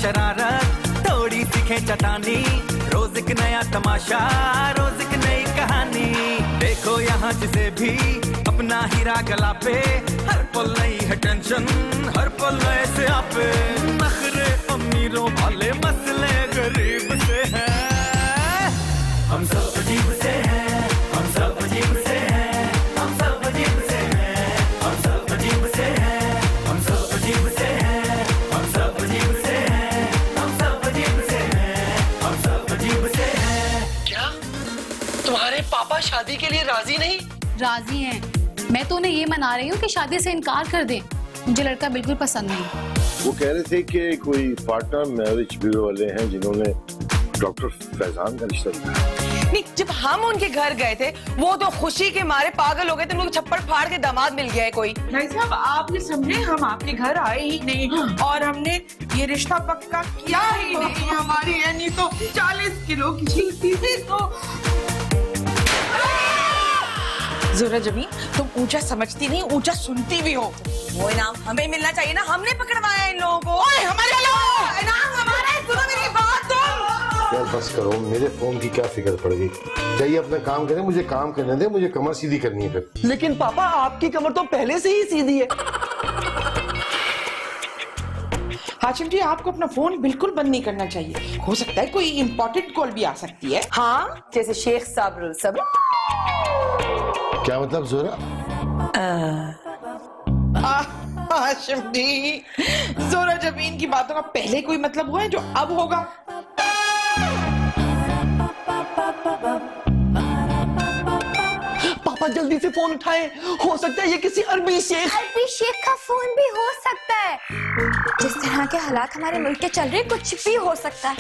शरारत, थोड़ी सी खींचतानी, रोज एक नया तमाशा, रोज एक नई कहानी। देखो यहाँ जिसे भी अपना हीरा गला पे, हर पल नई है टेंशन, हर पल नए से आपे। नखरे अमीरों वाले, मसले गरीब से हैं। हम सब अजीब से हैं, हम सब अजीब से हैं, हम सब अजीब से हैं, हम सब अजीब से हैं, हम सब अजीब से हैं, हम सब अजीब से हैं, हम सब अजीब से हैं, हम सब अजीब से हैं। क्या तुम्हारे पापा शादी के लिए राजी नहीं? राजी हैं। मैं तो उन्हें ये मना रही हूँ कि शादी से इनकार कर दें। मुझे लड़का बिल्कुल पसंद नहीं। वो कह रहे थे कि कोई पार्टनर मैरिज ब्यूरो वाले हैं जिन्होंने डॉक्टर फैजान का रिश्ता दिया। नहीं, जब हम उनके घर गए थे वो तो खुशी के मारे पागल हो गए थे, उनको छप्पड़ फाड़ के दामाद मिल गया है कोई। भाई साहब आप ये समझे, हम आपके घर आए ही नहीं और हमने ये रिश्ता पक्का किया ही नहीं। हमारी यानी तो 40 किलो की चीज थी तो। ज़ोरा जमीन, तुम ऊंचा समझती नहीं, ऊंचा सुनती भी हो। वो इनाम हमें मिलना चाहिए ना, हमने पकड़वाया इन लोगों को। ओए हमारे इनाम हमारा है, सुनो मेरी बात तुम। यार बस करो, मेरे फोन की क्या फिक्र पड़ गई। चाहिए अपना काम करें, मुझे काम करने दे, मुझे कमर सीधी करनी है फिर। लेकिन पापा आपकी कमर तो पहले से ही सीधी है। हाशिम जी आपको अपना फोन बिल्कुल बंद नहीं करना चाहिए, हो सकता है कोई इम्पोर्टेंट कॉल भी आ सकती है। हाँ, जैसे शेख साबरुल सब। क्या मतलब जोरा? हाशिम जी, जोरा जमीन की बातों का पहले कोई मतलब हुआ है जो अब होगा? पापा जल्दी से फोन उठाएं, हो सकता है ये किसी अरबी शेख का फोन भी हो सकता है। जिस तरह के हालात हमारे मुल्क के चल रहे, कुछ भी हो सकता है।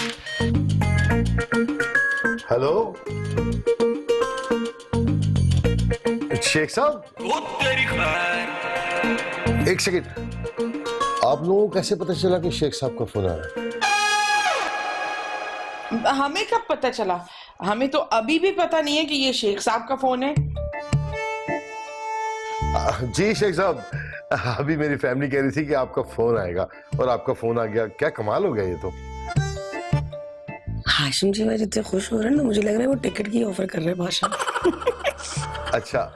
हेलो शेख साहब, एक सेकंड, आप लोगों को कैसे पता चला कि शेख साहब का फोन आ रहा है? हमें कब पता चला? हमें तो अभी भी पता नहीं है कि ये शेख साहब का फोन है। जी शेख साहब, अभी मेरी फैमिली कह रही थी कि आपका फोन आएगा और आपका फोन आ गया। क्या कमाल हो गया ये तो। हाशिम जी मैं जितने खुश हो रहे हैं ना, मुझे लग रहा है वो टिकट की ऑफर कर रहे हैं भाषा। अच्छा,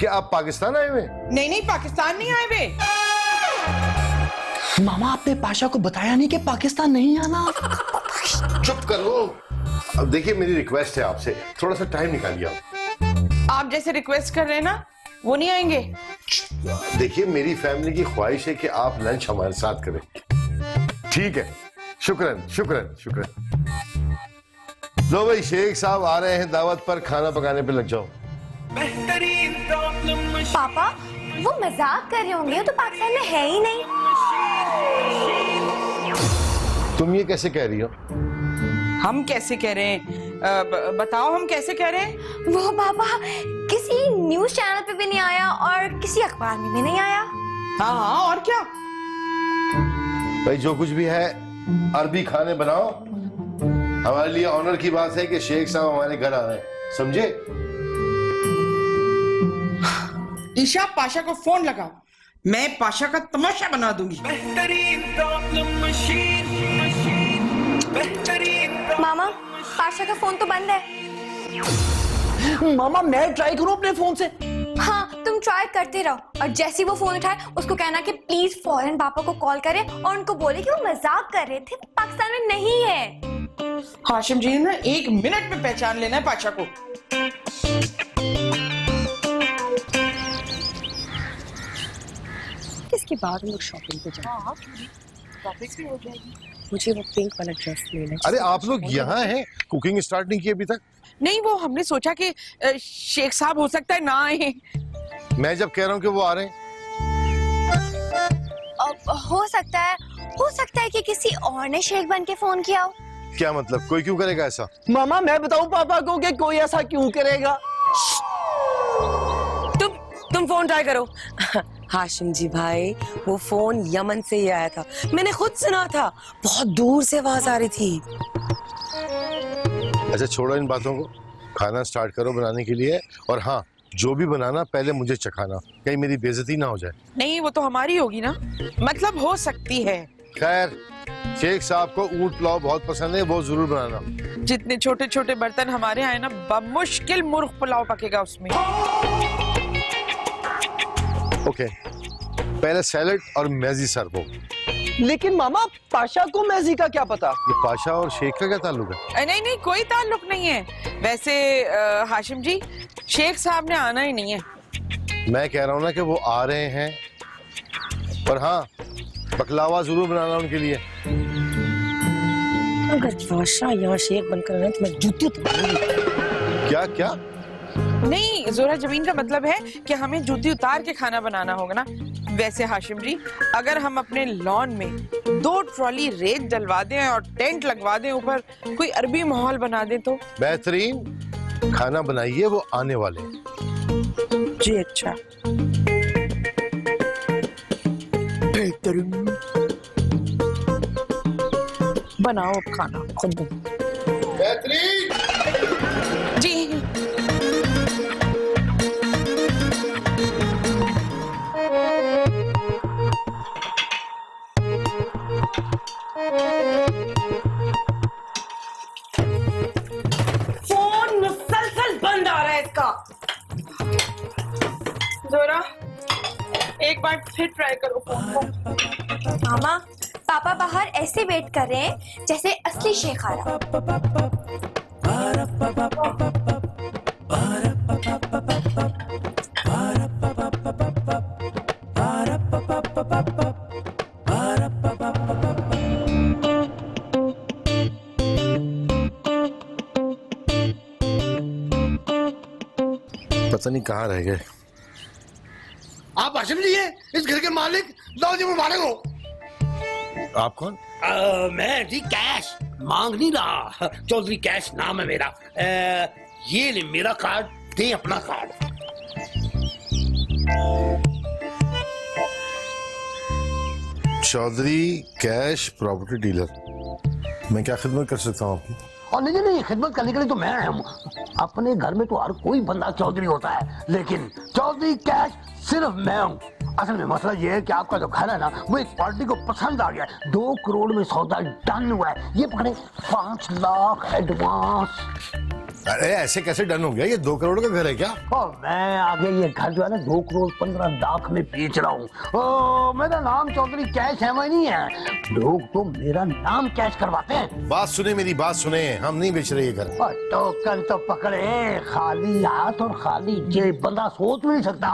क्या आप पाकिस्तान आए हुए? नहीं नहीं, पाकिस्तान नहीं आए वे। मामा आपने पाशा को बताया नहीं कि पाकिस्तान नहीं आना। चुप करो। अब देखिए मेरी रिक्वेस्ट है आपसे, थोड़ा सा टाइम निकालिए आप जैसे रिक्वेस्ट कर रहे हैं ना, वो नहीं आएंगे। देखिए मेरी फैमिली की ख्वाहिश है कि आप लंच हमारे साथ करें। ठीक है, शुक्रन शुक्रन शुक्रन। लो भाई, शेख साहब आ रहे हैं दावत पर, खाना पकाने पे लग जाओ। पापा वो मजाक कर रहे होंगे, वो तो पाकिस्तान में है ही नहीं। तुम ये कैसे कह रही हो? हम कैसे कह रहे हैं? बताओ हम कैसे कह रहे हैं? वो पापा किसी न्यूज चैनल पे भी नहीं आया और किसी अखबार में भी नहीं आया। हाँ हाँ, और क्या? भाई जो कुछ भी है अरबी खाने बनाओ। हमारे लिए ऑनर की बात है कि शेख साहब हमारे घर आ रहे हैं, समझे? ईशा, पाशा को फोन लगाओ, मैं पाशा का तमाशा बना दूंगी। मामा पाशा का फोन तो बंद है। मामा मैं ट्राई करूं अपने फोन से? हाँ तुम ट्राई करते रहो, और जैसे ही वो फोन उठाए उसको कहना कि प्लीज फौरन पापा को कॉल करें और उनको बोले कि वो मजाक कर रहे थे, पाकिस्तान में नहीं है। हाशिम जी ने ना 1 मिनट में पहचान लेना है पाशा को। इसके बाद हम लोग शॉपिंग पे जाएंगे। भी हो जाएगी। मुझे वो पिंक वाला ड्रेस लेना है। अरे आप लोग यहाँ हैं, कुकिंग स्टार्ट नहीं की अभी तक? नहीं, वो हमने सोचा कि शेख साहब हो सकता है ना आए। मैं जब कह रहा हूँ कि वो आ रहे हैं। हो सकता है कि किसी और ने शेख बन के फोन किया हो। क्या मतलब, कोई क्यों करेगा ऐसा? मामा मैं बताऊं पापा को कि कोई ऐसा क्यों करेगा? तुम फोन ट्राई करो। हाशिम जी भाई, वो फोन यमन से ही आया था, मैंने खुद सुना था, बहुत दूर से आवाज आ रही थी। अच्छा छोड़ो इन बातों को, खाना स्टार्ट करो बनाने के लिए। और हाँ, जो भी बनाना पहले मुझे चखाना, कहीं मेरी बेइज्जती ना हो जाए। नहीं, वो तो हमारी होगी ना, मतलब हो सकती है। खैर शेख साहब को ऊंट पुलाव बहुत पसंद है, वो जरूर बनाना। जितने छोटे छोटे बर्तन हमारे यहाँ है ना, बमुश्किल मुर्ग पुलाव पकेगा उसमें। ओके, पहले सैलेड और मैजी सर्व हो। लेकिन मामा पाशा को मैजी का क्या पता? ये पाशा और शेख का क्या ताल्लुक है? नहीं नहीं, कोई ताल्लुक नहीं है। वैसे हाशिम जी, शेख साहब ने आना ही नहीं है। मैं कह रहा हूँ ना कि वो आ रहे हैं, पर हाँ बकलावा जरूर बनाना उनके लिए। अगर बादशाह यहाँ शेख बनकर आए तो मैं जूती उतारूंगी। क्या क्या? नहीं, जोरा जमीन का मतलब है कि हमें जूती उतार के खाना बनाना होगा ना। वैसे हाशिम जी, अगर हम अपने लॉन में 2 ट्रॉली रेत डलवा दें और टेंट लगवा दें, ऊपर कोई अरबी माहौल बना दें तो बेहतरीन खाना बनाइए, वो आने वाले हैं। जी अच्छा। बनाओ अब खाना खुद। बेहतरीन। जी फोन मुसलसल बंद आ रहा है इसका। जोरा, एक बार फिर ट्राई करो फोन को। मामा पापा बाहर ऐसे वेट कर रहे हैं जैसे असली शेख आ रहा। पता नहीं कहाँ रह गए। आप हाशिम जी हैं, इस घर के मालिक? लाओ जी मुबारक हो। आप कौन? मैं जी कैश मांग नहीं रहा, चौधरी कैश नाम है मेरा। ये ले मेरा कार्ड, दे अपना card. Chaudhary cash property dealer, मैं क्या खिदमत कर सकता हूँ आपकी? और नहीं नहीं, खिदमत करने के लिए तो मैं हूँ। अपने घर में तो हर कोई बंदा चौधरी होता है, लेकिन चौधरी कैश सिर्फ मैं हूँ। असल में मसला ये है कि आपका जो घर है ना, वो एक पार्टी को पसंद आ गया है। 2 करोड़ में सौदा डन हुआ है। ये पकड़े 5 लाख एडवांस। अरे ऐसे कैसे डन हो गया? ये 2 करोड़ का घर है क्या? और मैं आगे ये घर जो है ना 2 करोड़ 15 लाख में बेच रहा हूँ। मेरा नाम चौधरी कैश है, मैं नहीं है। लोग तो मेरा नाम कैश करवाते हैं। बात सुने, मेरी बात सुने, हम नहीं बेच रहे ये घर। और टोकन तो पकड़े, खाली हाथ और खाली जेब बंदा सोच नहीं सकता।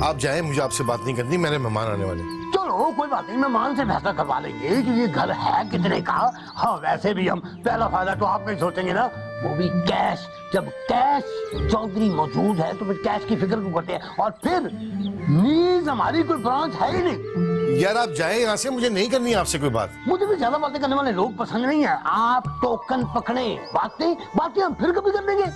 आप जाएं, मुझे आपसे बात नहीं करनी, मेरे मेहमान आने वाले। चलो कोई बात नहीं, मेहमान से फैसला करवा लेंगे कि ये घर है कितने का। हाँ वैसे भी हम पहला फायदा तो आप नहीं सोचेंगे ना, वो भी कैश। जब कैश चौधरी मौजूद है तो फिर कैश की फिक्र क्यों करते हैं? और फिर नीज हमारी कोई ब्रांच है ही नहीं। यार आप जाएं यहाँ से, मुझे नहीं करनी आपसे कोई बात। मुझे भी ज्यादा बातें करने वाले लोग पसंद नहीं है। आप टोकन पकड़े, बातें हम फिर कभी कर लेंगे।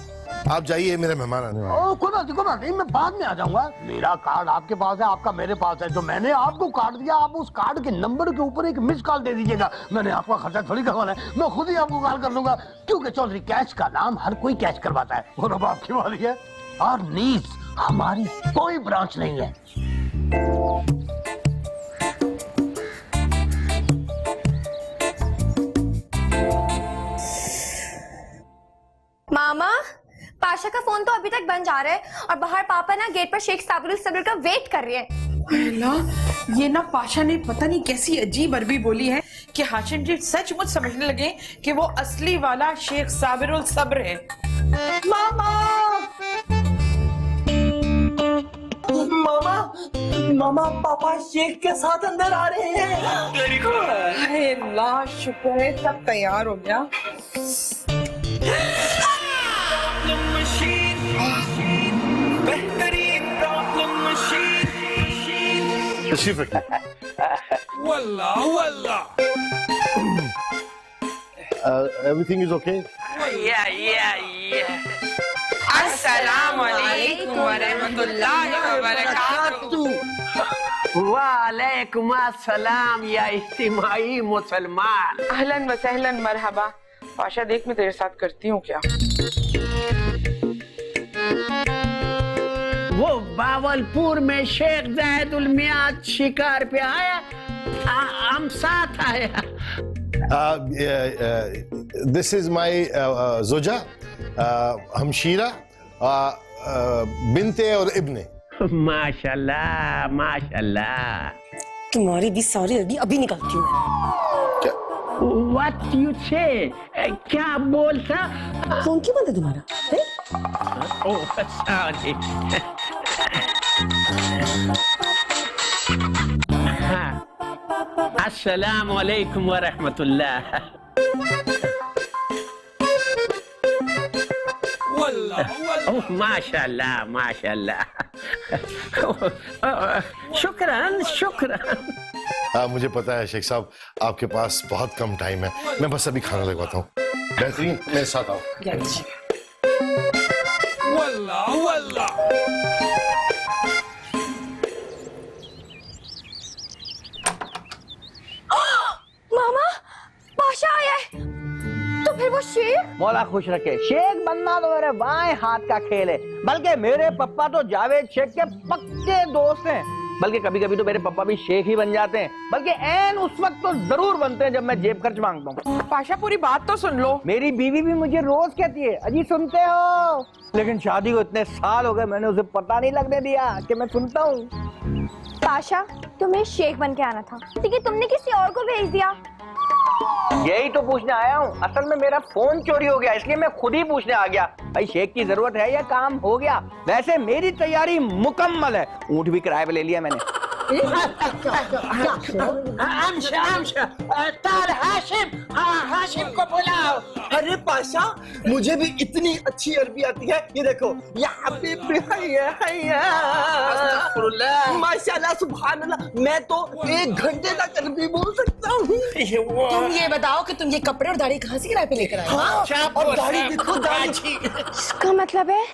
आप जाइए, मेरे मेहमान आने वाले। ओ कोई बात नहीं, मैं बाद में आ जाऊंगा। मेरा कार्ड आपके पास है, आपका मेरे पास है। जो मैंने आपको कार्ड दिया, आप उस कार्ड के नंबर के ऊपर एक मिस कॉल दे दीजिएगा। मैंने आपका खर्चा थोड़ी करवाना है, मैं खुद ही आपको कॉल कर लूंगा, क्योंकि चौधरी कैश का नाम हर कोई कैश करवाता है। और अब आपकी बारी है। और नीज हमारी कोई ब्रांच नहीं है। मामा पाशा का फोन तो अभी तक बंद जा रहा है और बाहर पापा ना गेट पर शेख साबिरुल सब्र का वेट कर रहे हैं। अल्लाह, ये ना पाशा ने पता नहीं कैसी अजीब अरबी बोली है कि हाशिम जी सचमुच समझने लगे कि वो असली वाला शेख साबिरुल सब्र है। मामा मामा मामा पापा शेख के साथ अंदर आ रहे हैं। अल्लाह शुक्र है सब तैयार हो गया। तशरीफ रखिए। Everything is okay? अस्सलाम वालेकुम व रहमतुल्लाहि व बरकातुहू। वालेकुम अस्सलाम या इज्तिमाई मुसलमान। अहलन व सहलन मरहबा। पाशा देख मैं तेरे साथ करती हूँ क्या? वो बावलपुर में शेख जायदुल मियां शिकार पे आया, हम साथ आया। दिस इज माई जोजा, हमशीरा, बिनते और इब्ने। माशाल्लाह माशाल्लाह। तुम्हारी भी सारी अरबी अभी निकालती हूँ मैं। What you say? क्या बोलता? फोन क्यों बंद है तुम्हारा? हैं? Oh sorry. हाँ, अस्सलाम वालेकुम व रहमतुल्लाह। ओह माशाल्लाह माशाल्लाह। शुक्रान शुक्रान। मुझे पता है शेख साहब आपके पास बहुत कम टाइम है, मैं बस अभी खाना लगवाता हूँ। बेहतरीन, मेरे साथ आओ। मामा पाशा आया है। तो फिर वो शेख? मौला खुश रखे, शेख बनना तो मेरे बाएं हाथ का खेल है। बल्कि मेरे पापा तो जावेद शेख के पक्के दोस्त हैं। बल्कि कभी कभी तो मेरे पापा भी शेख ही बन जाते हैं। बल्कि ऐन उस वक्त तो जरूर बनते हैं जब मैं जेब खर्च मांगता हूँ। पाशा पूरी बात तो सुन लो। मेरी बीवी भी मुझे रोज कहती है, अजी सुनते हो? लेकिन शादी को इतने साल हो गए, मैंने उसे पता नहीं लगने दिया कि मैं सुनता हूँ। पाशा तुम्हें शेख बन के आना था, लेकिन तुमने किसी और को भेज दिया। यही तो पूछने आया हूँ। असल में मेरा फोन चोरी हो गया, इसलिए मैं खुद ही पूछने आ गया भाई शेख की जरूरत है या काम हो गया। वैसे मेरी तैयारी मुकम्मल है, ऊँट भी किराए पे ले लिया मैंने। हाशिम को बुलाओ। अरे पाशा, मुझे भी इतनी अच्छी अरबी आती है। ये देखो, माशाल्लाह सुभान अल्लाह, मैं तो 1 घंटे तक अरबी बोल सकता हूँ। तुम ये बताओ कि तुम ये कपड़े और दाढ़ी कहाँ से किराए पे लेकर आए? हाँ, और दाढ़ी देखो, दाढ़ी। इसका मतलब है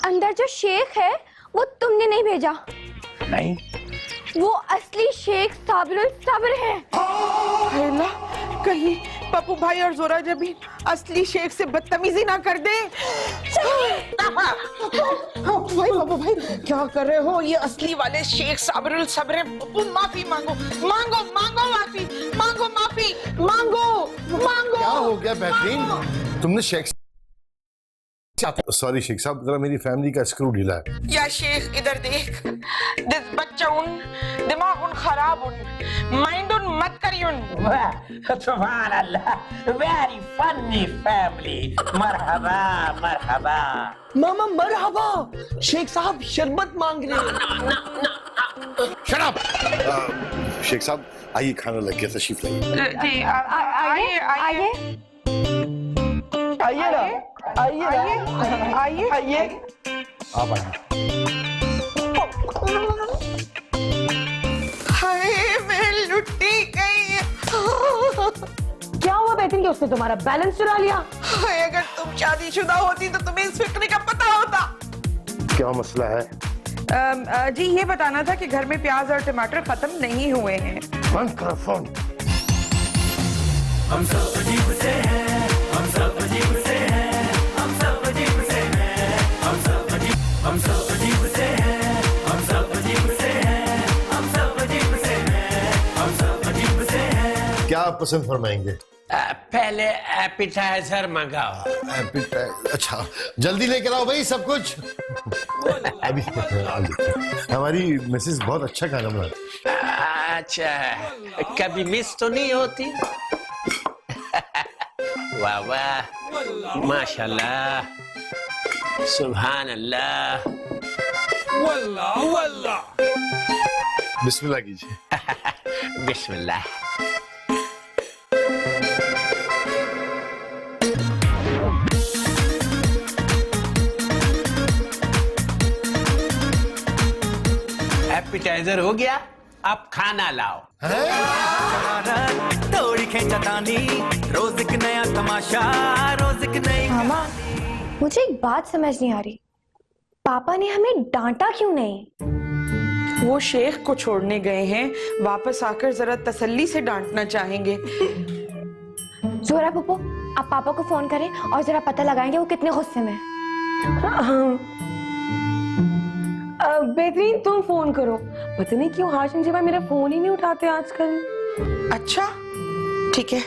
अंदर जो शेख है वो तुमने नहीं भेजा? नहीं, वो असली शेख साबिरुल सब्र है। अल्लाह, कहीं पप्पू भाई और जोरा जबी असली शेख से बदतमीजी ना कर दे। भाई पप्पू भाई क्या कर रहे हो? ये असली वाले शेख साबिरुल सब्र हैं। पप्पू माफी मांगो, मांगो मांगो माफी, मांगो माफी, मांगो मांगो। क्या हो गया बेहतरीन? तुमने शेख, सॉरी शेख साहब, जरा मेरी फैमिली का स्क्रू ढीला है। या शेख इधर देख, दिस बच्चा उन दिमाग उन खराब उन माइंड उन मत करियुन। सुभान अल्लाह, वेरी फनी फैमिली। मरहबा मरहबा। मामा मरहबा, शेख साहब शरबत मांग रहे हैं। Shut up. शेख साहब आइए, खाना लग गया, तशरीफ लाइए। जी आइए आइए आइए ना, आइए आइए आइए। आप आइए। हाय मैं लुटी गई। क्या हुआ बेटिन कि उसने तुम्हारा बैलेंस चुरा लिया? हाय अगर तुम शादीशुदा होती तो तुम्हें इस फिक्र का पता होता। क्या मसला है? जी ये बताना था कि घर में प्याज और टमाटर खत्म नहीं हुए हैं। बंद करो फोन। हम सब अजीब से हैं, हम सब अजीब से हैं, हम सब अजीब से हैं, हम सब अजीब से हैं, हम सब अजीब से हैं, हम सब अजीब से हैं, हम सब अजीब से हैं। क्या आप पसंद फरमाएंगे? पहले एपिटाइजर मंगाओ। अच्छा, जल्दी लेकर आओ भाई सब कुछ। अभी हमारी मिसेस बहुत अच्छा खाना बनाती। अच्छा, कभी मिस तो नहीं होती? वाह वाह, माशाल्लाह, सुभान अल्लाह, वल्लाह वल्लाह। बिस्मिल्लाह कीजिए। बिस्मिल्लाह। एपिटाइजर हो गया, अब खाना लाओ। थोड़ी खेचतानी, रोज एक नया तमाशा, रोज एक नई। मामा मुझे एक बात समझ नहीं आ रही, पापा ने हमें डांटा क्यों नहीं? वो शेख को छोड़ने गए हैं, वापस आकर जरा तसल्ली से डांटना चाहेंगे। जोरा पप्पू, आप पापा को फोन करें और जरा पता लगाएंगे वो कितने गुस्से में। बेहतरीन, तुम फोन करो। पता नहीं क्यों हाशिम जी भाई मेरा फोन ही नहीं उठाते आजकल। अच्छा ठीक है।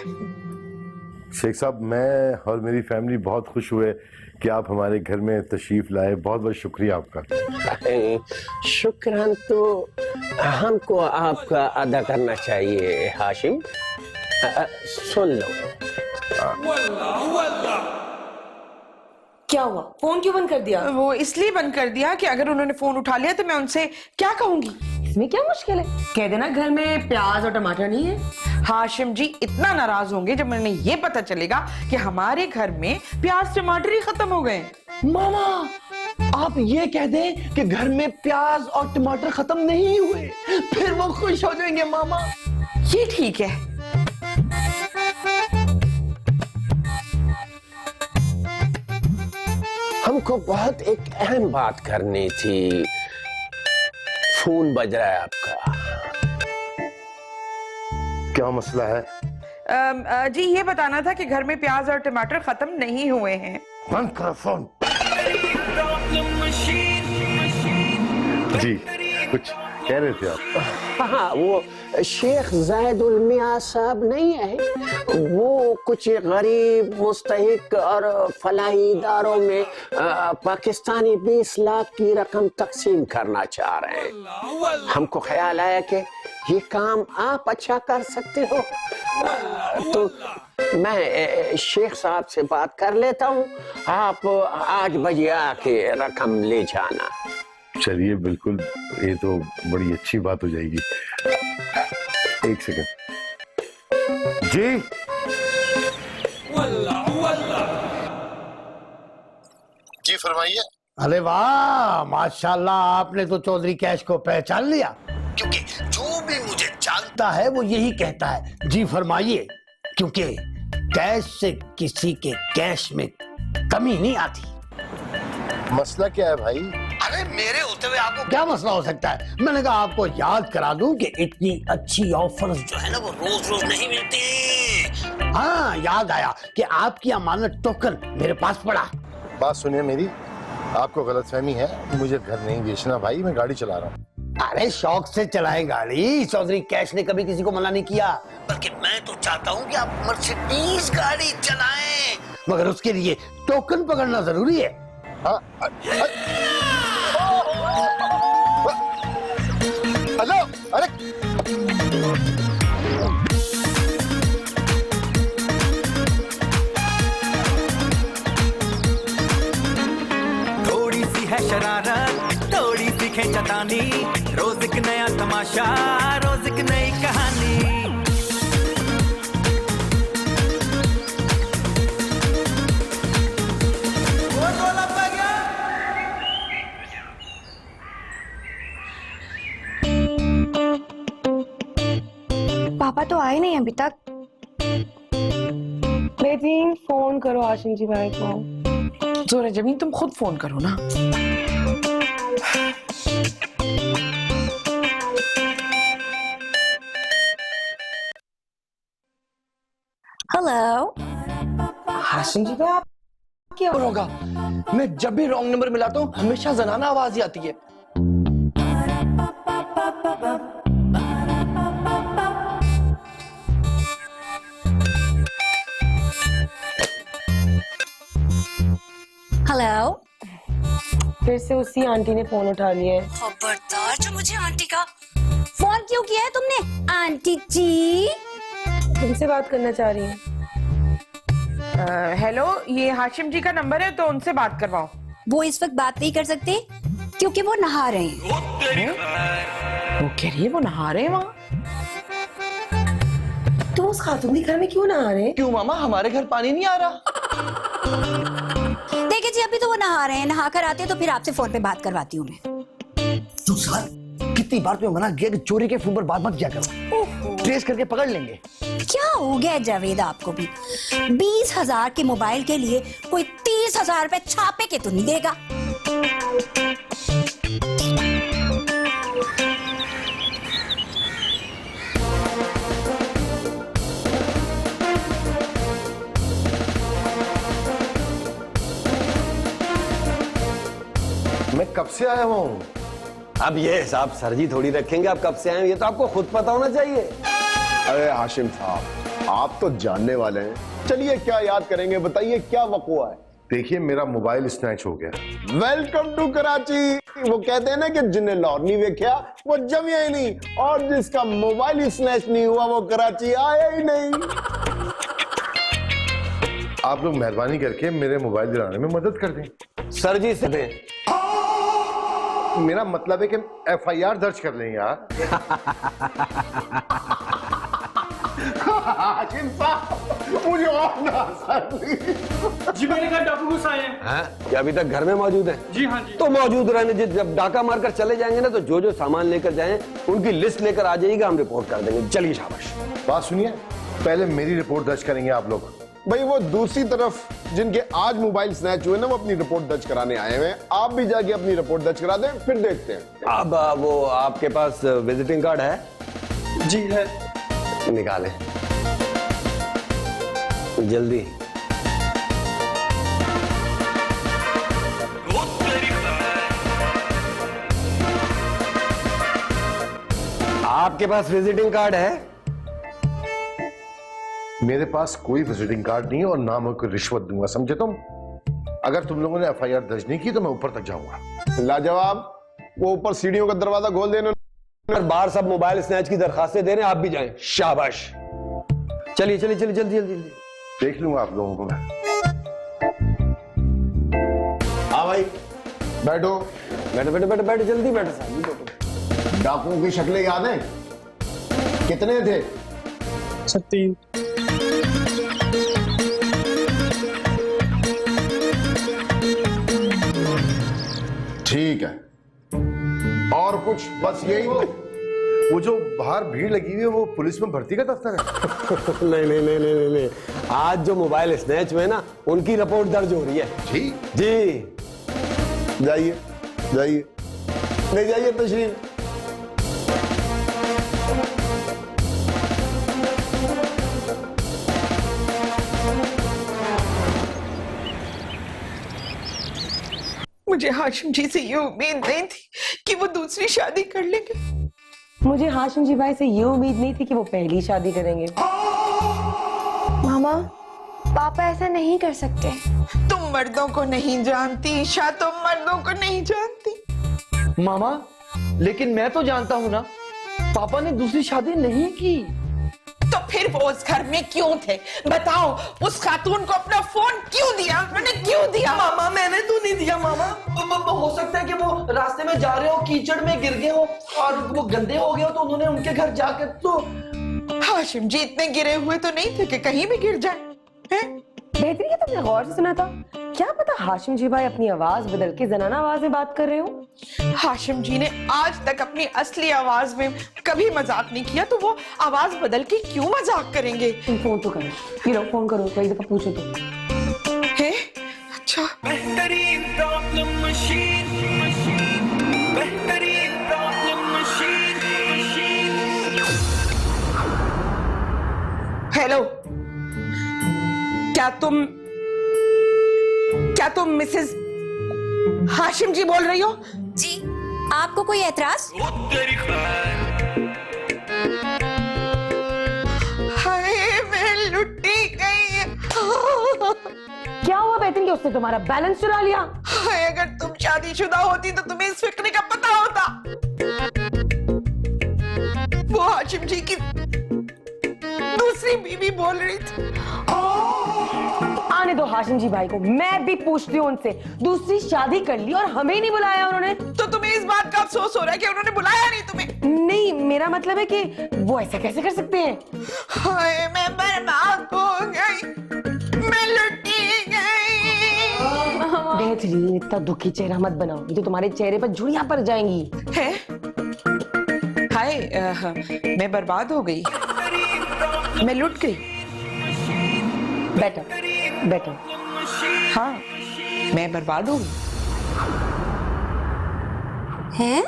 शेख साहब, मैं और मेरी फैमिली बहुत खुश हुए कि आप हमारे घर में तशरीफ लाए। बहुत बहुत शुक्रिया आपका। शुक्रान तो हमको आपका अदा करना चाहिए हाशिम। सुन लो। क्या हुआ? फोन क्यों बंद कर दिया? वो इसलिए बंद कर दिया कि अगर उन्होंने फोन उठा लिया तो मैं उनसे क्या कहूंगी। इसमें क्या मुश्किल है? कह देना घर में प्याज और टमाटर नहीं है। हाशिम जी इतना नाराज होंगे जब उन्हें ये पता चलेगा कि हमारे घर में प्याज टमाटर ही खत्म हो गए। मामा, आप ये कह दें कि घर में प्याज और टमाटर खत्म नहीं हुए, फिर वो खुश हो जाएंगे मामा। ये ठीक है। हमको बहुत एक अहम बात करनी थी। फोन बज रहा है आपका। क्या मसला है? जी ये बताना था कि घर में प्याज और टमाटर खत्म नहीं हुए हैं। बंद करो फोन। जी कुछ कह रहे थे आप? हाँ, वो शेख ज़ैदुल मियां साहब नहीं है, वो कुछ गरीब मुस्तहिक और फलाही इदारों में पाकिस्तानी 20 लाख की रकम तकसीम करना चाह रहे हैं। हमको ख्याल आया कि ये काम आप अच्छा कर सकते हो, तो मैं शेख साहब से बात कर लेता हूँ। आप 8 बजे आके रकम ले जाना। चलिए बिल्कुल, ये तो बड़ी अच्छी बात हो जाएगी। एक सेकंड जी। जी फरमाइए। अरे वाह, माशाल्लाह, आपने तो चौधरी कैश को पहचान लिया। क्योंकि जो भी मुझे जानता है वो यही कहता है जी फरमाइए, क्योंकि कैश से किसी के कैश में कमी नहीं आती। मसला क्या है भाई? अरे मेरे होते हुए आपको क्या मसला हो सकता है? मैंने कहा आपको याद करा दूं कि इतनी अच्छी ऑफर्स जो है ना वो रोज रोज नहीं मिलती। हाँ, याद आया कि आपकी अमानत टोकन मेरे पास पड़ा। बात सुनिए मेरी, आपको गलतफहमी है। मुझे घर नहीं बेचना भाई, मैं गाड़ी चला रहा हूँ। अरे शौक से चलाएं गाड़ी। चौधरी कैश ने कभी किसी को मना नहीं किया, बल्कि मैं तो चाहता हूँ कि आप मर्सिडीज गाड़ी चलाएं, मगर उसके लिए टोकन पकड़ना जरूरी है। हेलो, अरे थोड़ी सी है शरारत, थोड़ी सी खींचतानी, रोज एक नया तमाशा, रोज एक नई कहानी। पापा तो आए नहीं अभी तक। बेटी फोन करो हाशिम जी भाई को। जोरा जमीन तुम खुद फोन करो ना। हेलो हाशिम जी भाई, आप क्या होगा? मैं जब भी रॉन्ग नंबर मिलाता हूँ हमेशा जनाना आवाज ही आती है। हेलो। फिर से उसी आंटी ने फोन उठा लिया है। खबरदार जो मुझे आंटी का फोन क्यों किया है तुमने? आंटी जी तुमसे बात करना चाह रही हूँ। हेलो, ये हाशिम जी का नंबर है, तो उनसे बात करवाओ। वो इस वक्त बात नहीं कर सकते क्योंकि वो नहा रहे हैं। वो कह रही है वो नहा रहे हैं वहाँ। तो उस खातून के घर में क्यों नहा रहे हैं? क्यों मामा, हमारे घर पानी नहीं आ रहा? देखिए जी, अभी तो वो नहा रहे हैं, नहा कर आते हैं तो फिर आपसे फोन पे बात करवाती हूँ मैं। तू साल कितनी बार तुम्हें मना किया कि चोरी के फोन पर बात मत किया करो, ट्रेस करके पकड़ लेंगे। क्या हो गया जावेद आपको भी? 20,000 के मोबाइल के लिए कोई 30,000 रुपए छापे के तो नहीं देगा। मैं कब से आया हुआ हूँ? अब ये हिसाब सर जी थोड़ी रखेंगे आप कब से आए हैं, ये तो आपको खुद पता होना चाहिए। अरे हाशिम साहब, आप तो जानने वाले हैं। चलिए क्या याद करेंगे, बताइए क्या वक़ुआ है। देखिए मेरा मोबाइल स्नैच हो गया। Welcome to Karachi. वो कहते हैं ना कि जिन्हें लाहौर नहीं देखा वो जमिया ही नहीं, और जिसका मोबाइल स्नैच नहीं हुआ वो कराची आया ही नहीं। आप लोग मेहरबानी करके मेरे मोबाइल दिलाने में मदद कर दें। सर जी से दें। मेरा मतलब है कि FIR दर्ज कर लें यार। हाशिम साहब, मुझे और ना जी मैंने कहा डॉक्यूमेंट्स आए हैं। ये अभी तक घर में मौजूद है? जी हाँ जी। तो मौजूद रहने दीजिए। जब डाका मारकर चले जाएंगे ना तो जो जो सामान लेकर जाएं उनकी लिस्ट लेकर आ जाइएगा, हम रिपोर्ट कर देंगे। चलिए शाबाश। बात सुनिए, पहले मेरी रिपोर्ट दर्ज करेंगे आप लोग। भाई वो दूसरी तरफ जिनके आज मोबाइल स्नैच हुए ना, वो अपनी रिपोर्ट दर्ज कराने आए हुए हैं। आप भी जाके अपनी रिपोर्ट दर्ज करा दें, फिर देखते हैं। अब वो आपके पास विजिटिंग कार्ड है? जी है। निकालें जल्दी। आपके पास विजिटिंग कार्ड है? मेरे पास कोई विजिटिंग कार्ड नहीं और ना मैं कोई रिश्वत दूंगा, समझे तुम? अगर तुम लोगों ने FIR दर्ज नहीं की तो मैं ऊपर तक जाऊंगा। लाजवाब। वो ऊपर सीढ़ियों का दरवाजा खोल देना। बाहर सब मोबाइल स्नैच की दरखास्तें दे रहे हैं, आप भी जाएं। शाबाश। चलिए चलिए चलिए, जल्दी जल्दी जल्दी। देख लूंगा आप लोगों को मैं। हाँ भाई, बैठो बैठो बैठो बैठो बैठो, जल्दी बैठो साहब जी, बैठो। डाकुओं की शक्लें याद हैं? कितने थे? 36। ठीक है। और कुछ? बस यही? वो जो बाहर भीड़ लगी हुई है वो पुलिस में भर्ती का दफ्तर है? नहीं नहीं नहीं नहीं नहीं, आज जो मोबाइल स्नैच हुए ना उनकी रिपोर्ट दर्ज हो रही है। जी जी। जाइए जाइए, ले जाइए तशरीफ। मुझे हाशिम जी से ये उम्मीद नहीं थी कि वो दूसरी शादी कर लेंगे। मुझे हाशिम जी भाई से ये उम्मीद नहीं थी कि वो पहली शादी करेंगे। मामा, पापा ऐसा नहीं कर सकते। तुम मर्दों को नहीं जानती ईशा, तुम मर्दों को नहीं जानती। मामा, लेकिन मैं तो जानता हूँ ना, पापा ने दूसरी शादी नहीं की। तो फिर वो उस घर में क्यों थे? बताओ, उस खातून को अपना फोन क्यों दिया? मैंने क्यों दिया? मामा मैंने तो नहीं दिया मामा। हो सकता है कि वो रास्ते में जा रहे हो, कीचड़ में गिर गए हो और वो गंदे हो गए हो, तो उन्होंने उनके घर जाकर तो। हाशिम जी इतने गिरे हुए तो नहीं थे कि कहीं भी गिर जाए। बेहतरीन है, तुमने गौर से सुना था? क्या पता हाशिम जी भाई अपनी आवाज बदल के जनाना आवाज में बात कर रहे हो। हाशिम जी ने आज तक अपनी असली आवाज में कभी मजाक नहीं किया, तो वो आवाज बदल के क्यों मजाक करेंगे? तुम फोन तो करो, ये लो फोन करो, कई दफा पूछो तो। है? अच्छा। बेहतरीन प्रॉब्लम मशीन, बेहतरीन प्रॉब्लम मशीन। हेलो, क्या तुम मिसेस हाशिम जी बोल रही हो? जी, आपको कोई एतराज? हाय, मैं लुटी गई। क्या हुआ बेहतरीन कि उसने तुम्हारा बैलेंस चुरा लिया? हाय, अगर तुम शादीशुदा होती तो तुम्हें इस फिक्र का पता होता। वो हाशिम जी की दूसरी बीवी बोल रही थी। आने दो हाशिम जी भाई को, मैं भी पूछती हूँ उनसे। दूसरी शादी कर ली और हमें नहीं बुलाया उन्होंने। तो तुम्हें इस बात का अफसोस हो रहा है कि उन्होंने बुलाया नहीं तुम्हें? नहीं, मेरा मतलब है कि वो ऐसा कैसे कर सकते हैं? हाय, मैं बर्बाद हो गई, मैं लुटी गई। बेहतरीन, इतना दुखी चेहरा मत बनाओ, ये तो तुम्हारे चेहरे पर झुर्रियां पड़ जाएंगी। है? हाय, मैं बर्बाद हो गई, मैं लुट गई। Better better. हाँ, मैं बर्बाद हो गई। हैं?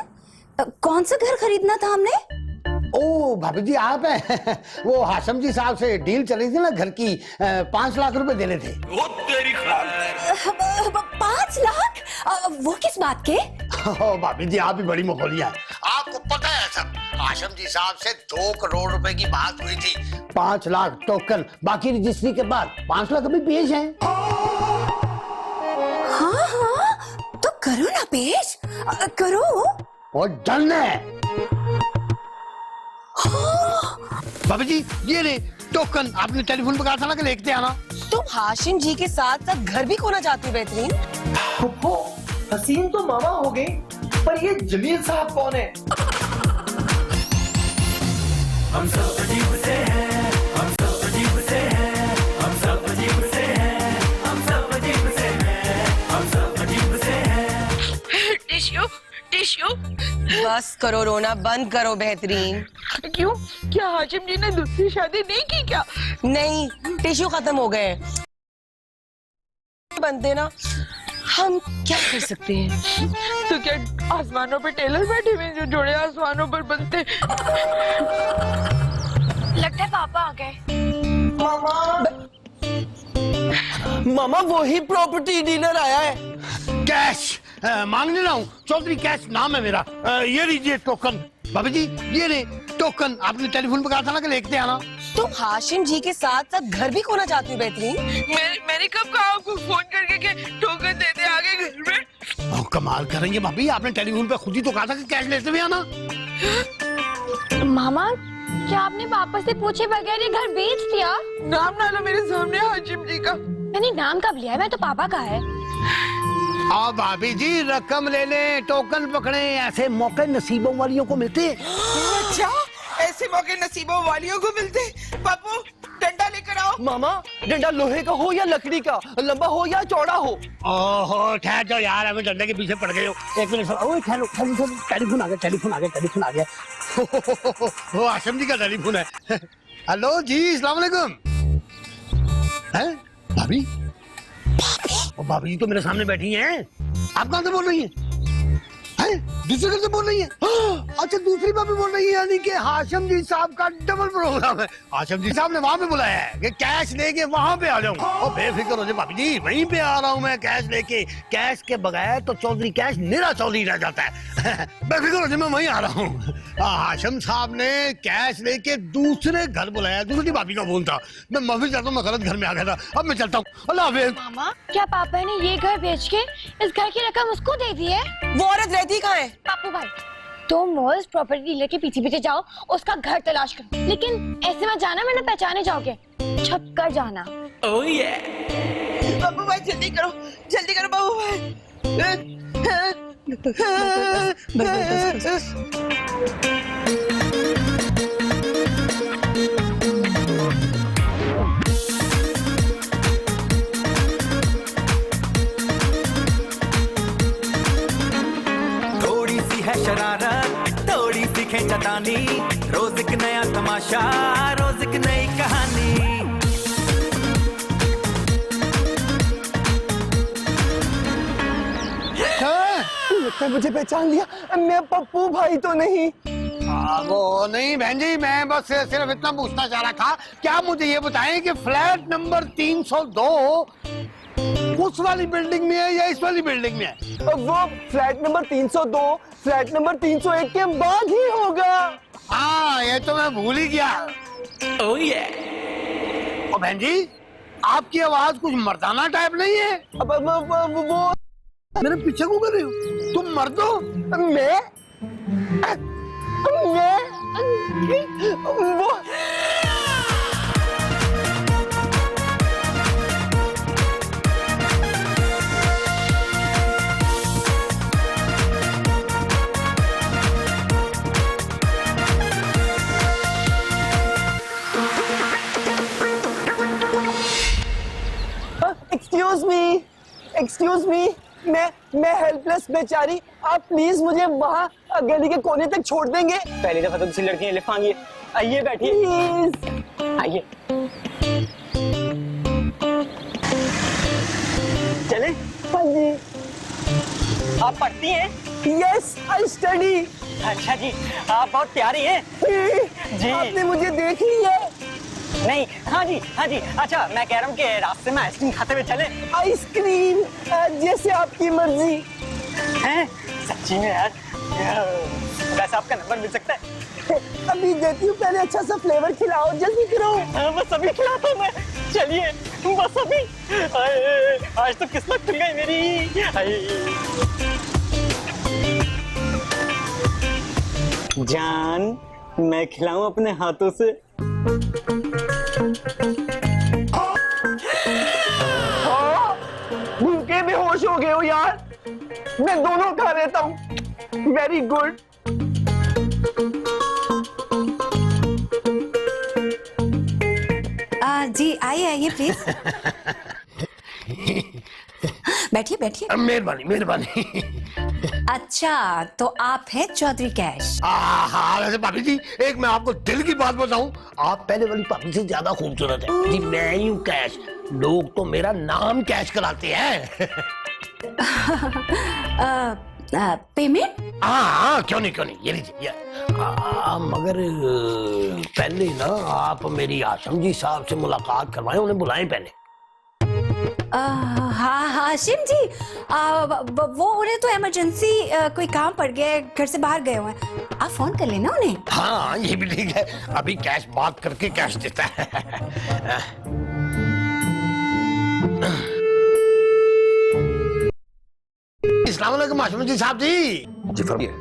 कौन सा घर खरीदना था हमने? ओ भाभी जी आप हैं? वो हाशिम जी साहब से डील चली थी ना घर की, 5 लाख रुपए देने थे। 5 लाख? वो किस बात के? भाभी जी आप भी बड़ी मखौलिया है, आपको पता है सब। आशम जी साहब से 2 करोड़ रुपए की बात हुई थी। 5 लाख टोकन, बाकी रजिस्ट्री के बाद 5 लाख अभी पेश हैं। हाँ हाँ, तो करो ना पेश, करो। और डन है। भाभी जी ये ले टोकन, आपने टेलीफोन पे कहा था ना कि लेके आना। तुम हाशिम जी के साथ साथ घर भी खोना चाहती हो बेहतरीन? फुप्पो, हसीन तो मामा हो गई, पर ये जमील साहब कौन है? हम सब अजीब से हैं, हम सब अजीब से हैं, हम सब अजीब से हैं, हम सब अजीब से हैं, हम सब अजीब से हैं। Tissue tissue. बस करो रोना, बंद करो बेहतरीन। क्यों, क्या हाशिम जी ने दूसरी शादी नहीं की क्या? नहीं, टिश्यू खत्म हो गए। बनते ना, हम क्या कर सकते हैं? तो क्या आसमानों पे टेलर बैठे हुए हैं जो जोड़े आसमानों पर बनते? लगता है पापा आ गए। मामा वही प्रॉपर्टी डीलर आया है। कैश मांगने रहा हूँ, चौधरी कैश नाम है मेरा। ये लीजिए टोकन। भाभी जी ये ले टोकन, आपने टेलीफोन पे कहा था ना कि लेके आना। तुम हाशिम जी के साथ साथ घर भी खोना चाहती हो बेहतरीन? मैंने कब कहा आपको फोन करके कि टोकन दे दे आगे घर में? कमाल करेंगे भाभी, आपने टेलीफोन पे खुद ही तो कहा था कि कैश लेते हुए आना। मामा, क्या आपने पापा से पूछे बगैर ये घर बेच दिया? नाम ना लो मेरे सामने हाशिम जी का। मैंने नाम कब लिया है? मैं तो पापा का है। आओ भाभी जी रकम ले ले, टोकन पकड़े, ऐसे मौके नसीबों वालियों को मिलते। अच्छा, ऐसे मौके नसीबों वालियों को मिलते। पापू डंडा लेकर आओ। मामा, डंडा लोहे का हो या लकड़ी का, लंबा हो या चौड़ा हो? ओहो ठहर जाओ यार, हमें डंडे के पीछे पड़ गए हो। एक मिनट, ओए ठहरो, टेलीफोन आ गया, टेलीफोन आ गया, टेलीफोन आ गया। वो आशम जी का टेलीफोन है। हेलो जी, अस्सलाम वालेकुम। हैं भाभी? भाभी जी तो मेरे सामने बैठी हैं। आप कहाँ से बोल रही हैं? दूसरे घर से बोल रही है? अच्छा दूसरी भाभी बोल रही है, यानी कि हाशिम जी साहब का डबल प्रोग्राम है। हाशिम जी साहब ने वहाँ पे बुलाया है कि कैश लेके वहाँ पे आ जाऊंगा। और बेफिक्र हो जाए भाभी जी, वहीं पे आ रहा हूँ मैं कैश लेके। कैश के बगैर तो चौधरी कैश निरा चौधरी रह जाता है। बेफिक्र हो जाए, मैं वहीं आ रहा हूँ। हाशिम साहब ने कैश लेके दूसरे घर बुलाया, दूसरी भाभी का फोन था। मैं माफी चाहता हूँ, मैं गलत घर में आ गया था। अब मैं चलता हूँ, अल्लाह हाफिज़। मामा, क्या पापा ने ये घर बेच के इस घर की रकम उसको दे दी है? वो औरत रहती कहाँ है? पापू भाई, तुम उस प्रॉपर्टी डीलर के पीछे पीछे जाओ, उसका घर तलाश करो, लेकिन ऐसे मत जाना वरना पहचाने जाओगे। छुप कर जाना। ओह ये। बाबू भाई जल्दी करो बाबू भाई। थोड़ी सी है शरारत, थोड़ी सी खींचतानी, रोज एक नया तमाशा, रोज एक नई कहानी। लगता है मुझे पहचान लिया, मैं पप्पू भाई तो नहीं? वो नहीं बहन जी, मैं बस सिर्फ इतना पूछना चाह रहा था, क्या मुझे ये बताएं कि फ्लैट नंबर 302 उस वाली बिल्डिंग में है या इस वाली बिल्डिंग में है? वो फ्लैट नंबर 302 फ्लैट नंबर 301 के बाद ही होगा। हाँ ये तो मैं भूल ही गया। ओह ये। और बहन जी आपकी आवाज कुछ मर्दाना टाइप नहीं है। अब वो मेरे पीछे क्यों कर रही हो? तुम मर्द हो? मैं वो एक्सक्यूज मी, मैं हेल्पलेस बेचारी, आप प्लीज मुझे वहाँ गली के कोने तक छोड़ देंगे? पहली दफा तो किसी लड़की ने लिफ्ट मांगी है। आइए बैठिए, प्लीज आइए। चले? हाँ जी। आप पढ़ती हैं? Yes, I study. अच्छा जी, आप बहुत प्यारी हैं। जी, आपने मुझे देख लिया? नहीं, हाँ जी, अच्छा मैं कह रहा हूँ कि रास्ते में आइसक्रीम खाते हुए चले। आइसक्रीम जैसे आपकी मर्जी। हैं? सच्ची में यार, वैसे आपका नंबर मिल सकता है? अभी देती हूँ, पहले अच्छा सा फ्लेवर खिलाओ, जल्दी करो। हाँ, बस अभी खिलाता हूँ मैं। चलिए बस अभी। आए, आज तो किस्मत खुल गई मेरी। आए। जान, मैं खिलाऊं अपने हाथों से? भूखे बेहोश हो गए हो यार, मैं दोनों खा लेता हूँ। Very good. जी आइए आइए प्लीज। बैठिए बैठिए। मेहरबानी मेहरबानी। अच्छा तो आप हैं चौधरी कैश? हाँ, वैसे भाभी जी एक मैं आपको दिल की बात बताऊं, आप पहले वाली भाभी से ज्यादा खूबसूरत है जी। मैं ही हूँ कैश, लोग तो मेरा नाम कैश कराते हैं। पेमेंट? हाँ, क्यों नहीं, ये लीजिए। मगर पहले ना आप मेरी आशम जी साहब से मुलाकात करवाएं, उन्हें बुलाएं पहले। हाँ हाशिम जी, वो उन्हें तो इमरजेंसी कोई काम पड़ गया है, घर से बाहर गए हुए हैं। आप फोन कर लेना उन्हें। हाँ ये भी ठीक है, अभी कैश बात करके कैश देता है। अस्सलाम वालेकुम हाशिम जी साहब जी फरमाइए।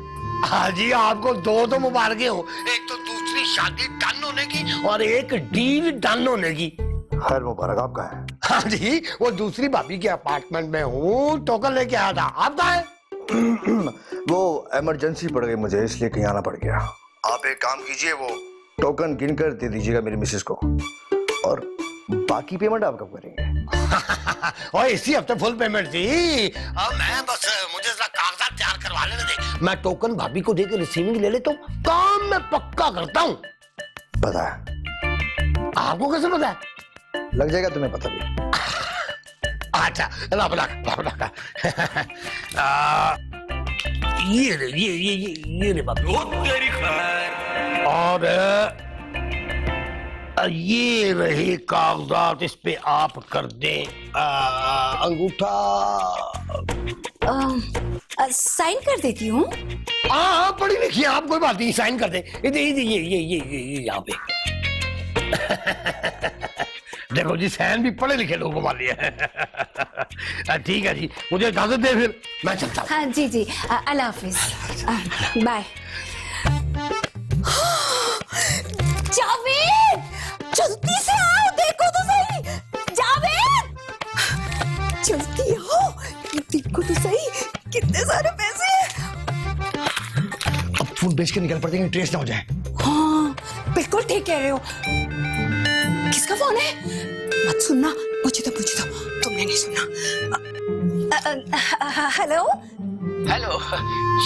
हाँ जी, आपको दो मुबारकें हो, एक तो दूसरी शादी डन होने की और एक डील डन होने की। खैर मुबारक, आपका है? हाँ जी, वो दूसरी भाभी के अपार्टमेंट में हूँ, टोकन लेके आया था। आप कहाँ हैं? वो इमरजेंसी पड़ गई मुझे, इसलिए कहीं आना पड़ गया। आप एक काम कीजिए, वो टोकन गिन कर दे दीजिएगा मेरी मिसेस को, और बाकी पेमेंट आप कब करेंगे? और इसी हफ्ते फुल पेमेंट थी। अब मैं बस मुझे जरा कागजात तैयार करवा लेने दे, मैं टोकन भाभी को देकर रिसीविंग ले लेता हूँ, काम मैं पक्का करता हूँ। पता है? आपको कैसे पता है? लग जाएगा तुम्हें पता भी। अच्छा ये रे बाबू, और ये रहे कागजात, इस पे आप कर दें अंगूठा। साइन कर देती हूँ। हाँ पढ़ी लिखिए आप, कोई बात नहीं, साइन कर दें। ये यहाँ पे। देखो जी, साइन भी पढ़े लिखे लोगों वाली है। ठीक है जी, मुझे इजाजत दे, फिर मैं चलता हूँ। हाँ जी जी, अल्लाह हाफिज, बाय। जावेद, जल्दी से आओ, देखो तो सही। जावेद, जल्दी आओ, देखो तो सही, कितने सारे पैसे हैं। अब फोन बेच के निकल पड़ते हैं, ट्रेस ना हो जाए। हाँ बिल्कुल ठीक कह रहे हो। किसका फोन है? मत सुनना, मुझे तो तुमने नहीं सुना। हेलो हेलो,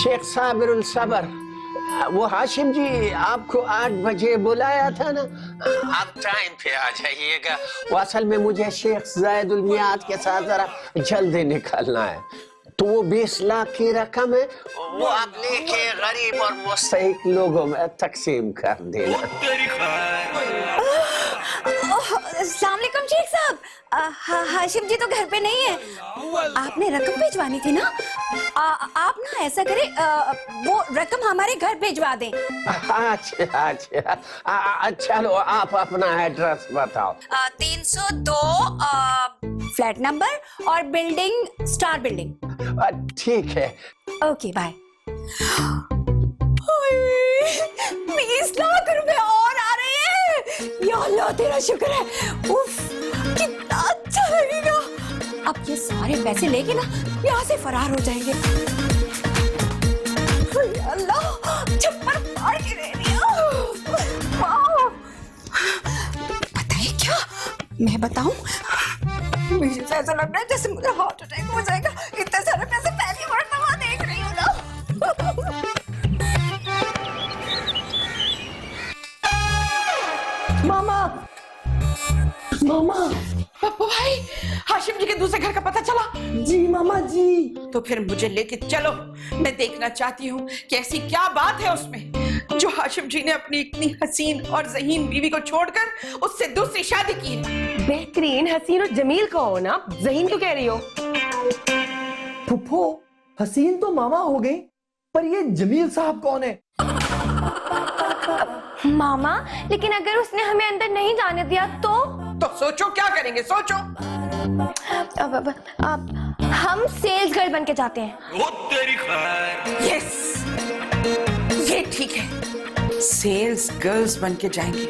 शेख साबिरुल सबर, वो हाशिम जी आपको 8 बजे बुलाया था ना, आप टाइम पे आ जाइएगा। वो असल में मुझे शेख जायदुल मियाद के साथ जरा जल्दी निकलना है, तो वो 20 लाख की रकम है, वो आप लेके गरीब और मुस्तहिक लोगों में तकसीम कर देना। अस्सलाम वालेकुम शेख साहब, हाशिम जी तो घर पे नहीं है। आपने रकम भिजवानी थी ना, आप ना ऐसा करें, वो रकम हमारे घर भिजवा दें। अच्छा, चलो आप अपना एड्रेस बताओ। 302 फ्लैट नंबर और बिल्डिंग स्टार बिल्डिंग। ठीक है, ओके बाय। 20 लाख रुपए और आ रहे हैं, या अल्लाह तेरा शुक्र है। उफ, कितना अच्छा लगेगा। अब ये सारे पैसे लेके ना यहाँ से फरार हो जाएंगे। अल्लाह, छप्पर फाड़ के रह दिया। पता है क्या मैं बताऊं, मुझे तो ऐसा लग रहा है जैसे मुझे हार्ट अटैक हो जाएगा। इतने सारे पैसे पहली बार दफा देख रही हूँ ना। मामा पप्पू भाई, हाशिम जी के दूसरे घर का पता चला? जी मामा जी। तो फिर मुझे लेके चलो, मैं देखना चाहती हूँ कि ऐसी क्या बात है उसमें जो हाशिम जी ने अपनी इतनी हसीन और ज़हीन बीवी को छोड़कर उससे दूसरी शादी की। बेहतरीन हसीन और जमील को हो ना, ज़हीन क्यों कह रही हो? फुफ्फो, हसीन तो मामा हो गई, पर ये जमील साहब कौन है? मामा, लेकिन अगर उसने हमें अंदर नहीं जाने दिया तो सोचो क्या करेंगे, सोचो। अब हम सेल्स गर्ल बन के जाते हैं। यस, ये ठीक है, सेल्स गर्ल्स बन के जाएंगे।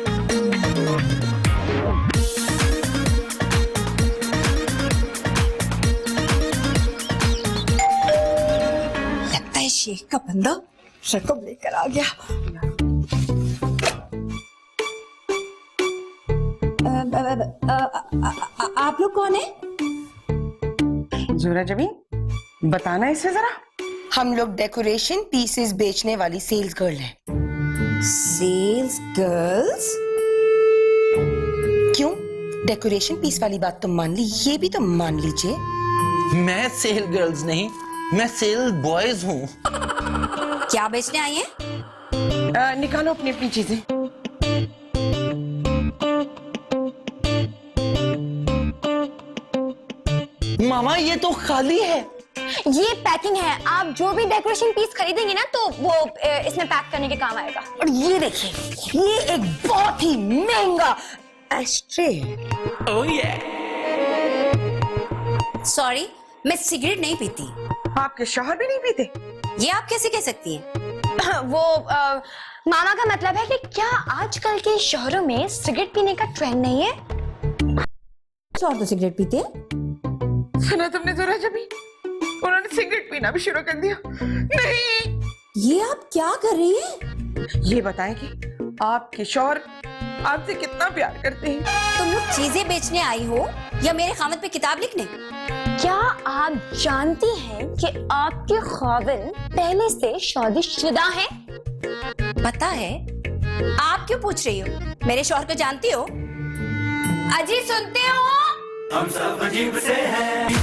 लगता है शेख का बंदा रकम लेकर आ गया। आप लोग कौन है? जोरा जबीन, बताना इसे जरा। हम लोग डेकोरेशन पीसेस बेचने वाली सेल्स गर्ल हैं। Sales girls? क्यों, डेकोरेशन पीस वाली बात तो मान ली, ये भी तो मान लीजिए। मैं सेल गर्ल्स नहीं, मैं सेल बॉयज हूँ। क्या बेचने आई हैं? निकालो अपनी अपनी चीजें। मामा ये तो खाली है। ये पैकिंग है। आप जो भी डेकोरेशन पीस खरीदेंगे ना तो वो इसमें पैक करने के काम आएगा। और ये देखिए, ये एक बहुत ही महंगा एस्ट्रे। ओह ये। सॉरी, मैं सिगरेट नहीं पीती। आपके शौहर भी नहीं पीते? ये आप कैसे कह सकती हैं? वो मामा का मतलब है कि क्या आजकल के शहरों में सिगरेट पीने का ट्रेंड नहीं है? और तो सिगरेट पीते हैं। सुना तुमने जोरा जबीन, उन्होंने सिगरेट पीना भी शुरू कर दिया। नहीं, ये आप क्या कर रही हैं? ये बताएं कि आपके शौहर आपसे कितना प्यार करते हैं। तुम लोग चीजें बेचने आई हो या मेरे खामद पे किताब लिखने? क्या आप जानती हैं कि आपके खाविन पहले से शादीशुदा हैं? पता है? आप क्यों पूछ रही हो? मेरे शौहर को जानती हो? अजी सुनते हो? हम सब अजीब से हैं।